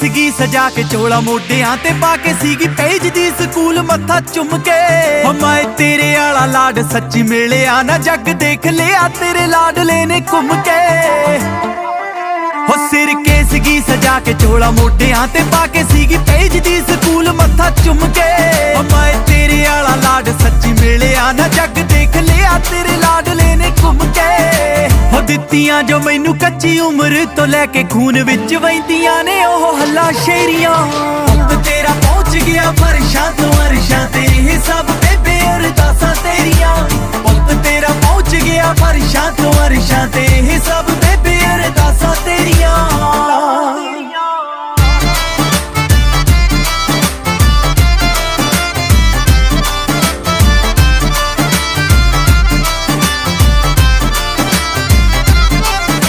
ਸੀਗੀ ਸਜਾ ਕੇ ਚੋਲਾ ਮੋਢਿਆਂ ਤੇ ਪਾ ਕੇ ਸੀਗੀ ਭੇਜਦੀ ਸਕੂਲ ਮੱਥਾ ਚੁੰਮ ਕੇ। ਹੋ ਮੈਂ ਤੇਰੇ ਆਲਾ ਲਾਡ ਸੱਚੀ ਮਿਲਿਆ ਨਾ ਜੱਗ ਦੇਖ ਲਿਆ ਤੇਰੇ ਲਾਡਲੇ ਨੇ ਘੁੰਮ ਕੇ। ਹੋ ਸਿਰ ਕੇ ਸੀਗੀ ਸਜਾ ਕੇ ਚੋਲਾ ਮੋਢਿਆਂ ਤੇ ਪਾ ਕੇ ਸੀਗੀ ਭੇਜਦੀ ਸਕੂਲ ਮੱਥਾ ਚੁੰਮ ਕੇ। ਹੋ ਮੈਂ ਤੇਰੇ ਆਲਾ ਲਾਡ ਸੱਚੀ ਮਿਲਿਆ ਨਾ ਜੱਗ ਦੇਖ ਲਿਆ ਤੇਰੇ ਲਾਡਲੇ ਨੇ ਘੁੰਮ ਕੇ। ਹੋ ਦਿੱਤੀਆਂ ਜੋ ਮੈਨੂੰ ਕੱਚੀ ਉਮਰ ਤੋਂ ਲੈ ਕੇ ਖੂਨ ਵਿੱਚ ਵਹਿੰਦੀਆਂ ਨੇ ਉਹ ਹੱਲਾ ਸ਼ੇਰੀਆਂ। ਪੁੱਤ ਤੇਰਾ ਪਹੁੰਚ ਗਿਆ ਫਰਸ਼ਾਂ ਤੋਂ ਅਰਸ਼ਾਂ ਤੇ ਇਹ ਸਭ ਬੇਬੇ ਅਰਦਾਸਾਂ ਤੇਰੀਆਂ। ਪੁੱਤ ਤੇਰਾ ਪਹੁੰਚ ਗਿਆ ਫਰਸ਼ਾਂ ਤੋਂ ਅਰਸ਼ਾਂ ਤੇ ਇਹ ਸਭ ਬੇਬੇ